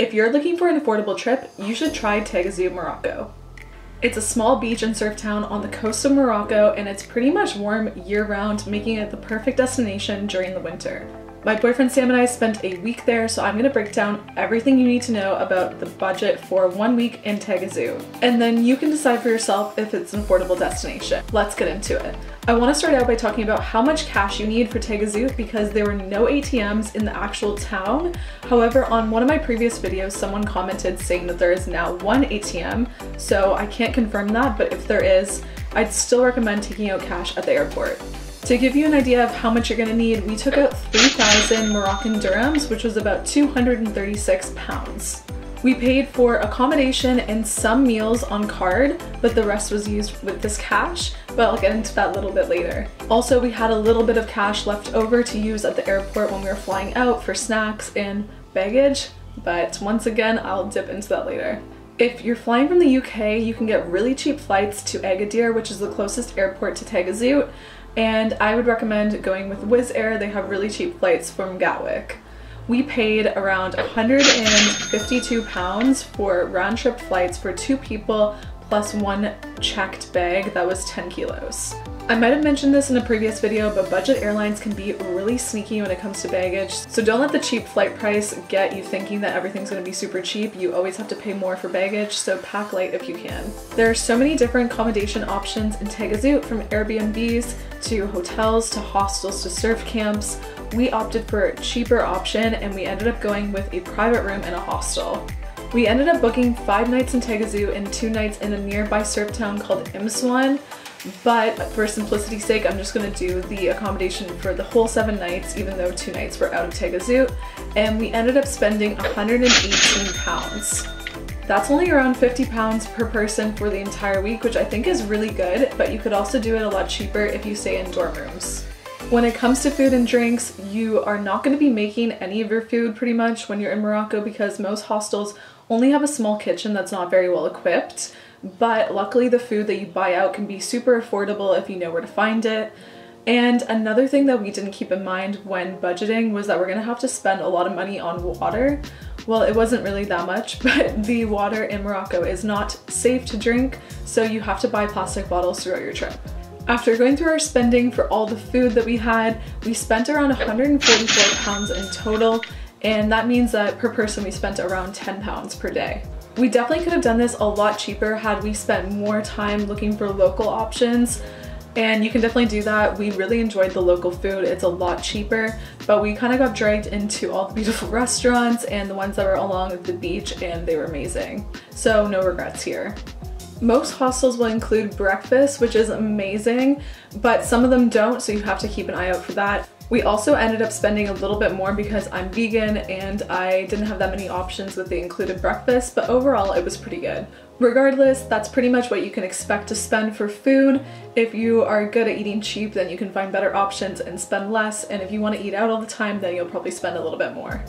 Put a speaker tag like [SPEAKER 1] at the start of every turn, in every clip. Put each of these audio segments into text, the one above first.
[SPEAKER 1] If you're looking for an affordable trip, you should try Taghazout, Morocco. It's a small beach and surf town on the coast of Morocco, and it's pretty much warm year-round, making it the perfect destination during the winter. My boyfriend Sam and I spent a week there, so I'm going to break down everything you need to know about the budget for 1 week in Taghazout. And then you can decide for yourself if it's an affordable destination. Let's get into it. I want to start out by talking about how much cash you need for Taghazout because there were no ATMs in the actual town. However, on one of my previous videos, someone commented saying that there is now one ATM, so I can't confirm that, but if there is, I'd still recommend taking out cash at the airport. To give you an idea of how much you're gonna need, we took out 3,000 Moroccan dirhams, which was about 236 pounds. We paid for accommodation and some meals on card, but the rest was used with this cash, but I'll get into that a little bit later. Also, we had a little bit of cash left over to use at the airport when we were flying out for snacks and baggage, but once again, I'll dip into that later. If you're flying from the UK, you can get really cheap flights to Agadir, which is the closest airport to Taghazout, and I would recommend going with Wizz Air. They have really cheap flights from Gatwick. We paid around £152 for round-trip flights for 2 people plus 1 checked bag that was 10 kilos. I might have mentioned this in a previous video, but budget airlines can be really sneaky when it comes to baggage, so don't let the cheap flight price get you thinking that everything's going to be super cheap. You always have to pay more for baggage, so pack light if you can. There are so many different accommodation options in Taghazout, from Airbnbs to hotels to hostels to surf camps. We opted for a cheaper option and we ended up going with a private room in a hostel. We ended up booking 5 nights in Taghazout and 2 nights in a nearby surf town called Miscellaneous. But for simplicity's sake, I'm just going to do the accommodation for the whole 7 nights, even though 2 nights were out of Taghazout, and we ended up spending £118. That's only around £50 per person for the entire week, which I think is really good, but you could also do it a lot cheaper if you stay in dorm rooms. When it comes to food and drinks, you are not going to be making any of your food pretty much when you're in Morocco because most hostels only have a small kitchen that's not very well equipped. But luckily the food that you buy out can be super affordable if you know where to find it. And another thing that we didn't keep in mind when budgeting was that we're gonna have to spend a lot of money on water. Well, it wasn't really that much, but the water in Morocco is not safe to drink, so you have to buy plastic bottles throughout your trip. After going through our spending for all the food that we had, we spent around £144 in total, and that means that per person we spent around £10 per day. We definitely could have done this a lot cheaper had we spent more time looking for local options, and you can definitely do that. We really enjoyed the local food. It's a lot cheaper, but we kind of got dragged into all the beautiful restaurants and the ones that were along the beach, and they were amazing. So no regrets here. Most hostels will include breakfast, which is amazing, but some of them don't, so you have to keep an eye out for that. We also ended up spending a little bit more because I'm vegan and I didn't have that many options with the included breakfast, but overall it was pretty good. Regardless, that's pretty much what you can expect to spend for food. If you are good at eating cheap, then you can find better options and spend less, and if you want to eat out all the time, then you'll probably spend a little bit more.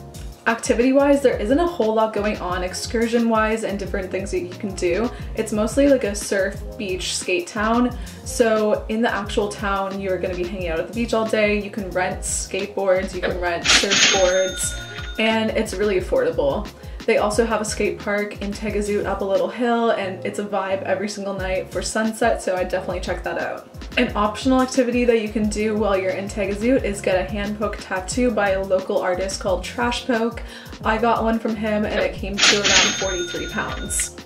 [SPEAKER 1] Activity-wise, there isn't a whole lot going on excursion-wise and different things that you can do. It's mostly like a surf, beach, skate town. So in the actual town, you're gonna be hanging out at the beach all day. You can rent skateboards, you can rent surfboards, and it's really affordable. They also have a skate park in Taghazout up a little hill, and it's a vibe every single night for sunset, so I'd definitely check that out. An optional activity that you can do while you're in Taghazout is get a hand poke tattoo by a local artist called Trash Poke. I got one from him and it came to around £43.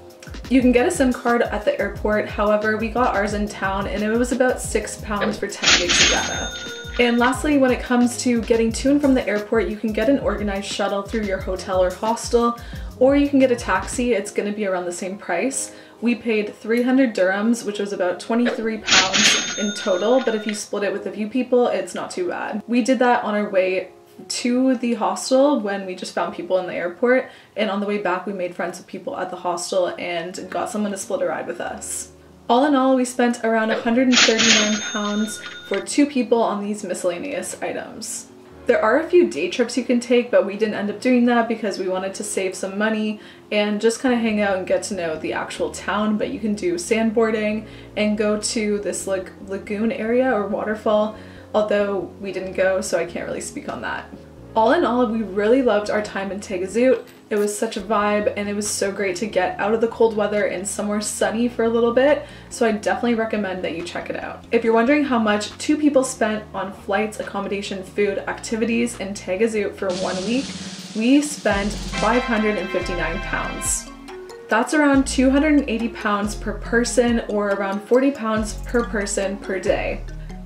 [SPEAKER 1] You can get a SIM card at the airport, however we got ours in town and it was about £6 for 10 gigs of data. And lastly, when it comes to getting to and from the airport, you can get an organized shuttle through your hotel or hostel, or you can get a taxi. It's going to be around the same price. We paid 300 dirhams, which was about £23 in total, but if you split it with a few people, it's not too bad. We did that on our way to the hostel when we just found people in the airport, and on the way back we made friends with people at the hostel and got someone to split a ride with us. All in all, we spent around £139 for 2 people on these miscellaneous items. There are a few day trips you can take, but we didn't end up doing that because we wanted to save some money and just kind of hang out and get to know the actual town. But you can do sandboarding and go to this like lagoon area or waterfall, although we didn't go, so I can't really speak on that. All in all, we really loved our time in Taghazout. It was such a vibe, and it was so great to get out of the cold weather and somewhere sunny for a little bit, so I definitely recommend that you check it out. If you're wondering how much 2 people spent on flights, accommodation, food, activities in Taghazout for 1 week, we spent £559. That's around £280 per person, or around £40 per person per day.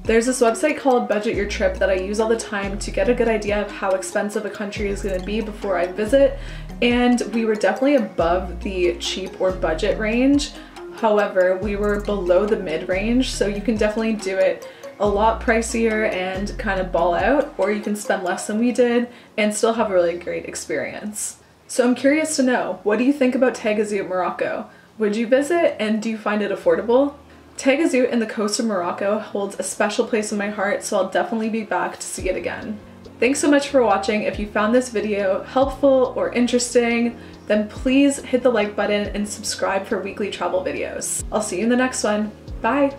[SPEAKER 1] There's this website called Budget Your Trip that I use all the time to get a good idea of how expensive a country is going to be before I visit, and we were definitely above the cheap or budget range. However, we were below the mid-range, so you can definitely do it a lot pricier and kind of ball out, or you can spend less than we did and still have a really great experience. So I'm curious to know, what do you think about Taghazout, Morocco? Would you visit, and do you find it affordable? Taghazout in the coast of Morocco holds a special place in my heart, so I'll definitely be back to see it again. Thanks so much for watching. If you found this video helpful or interesting, then please hit the like button and subscribe for weekly travel videos. I'll see you in the next one. Bye!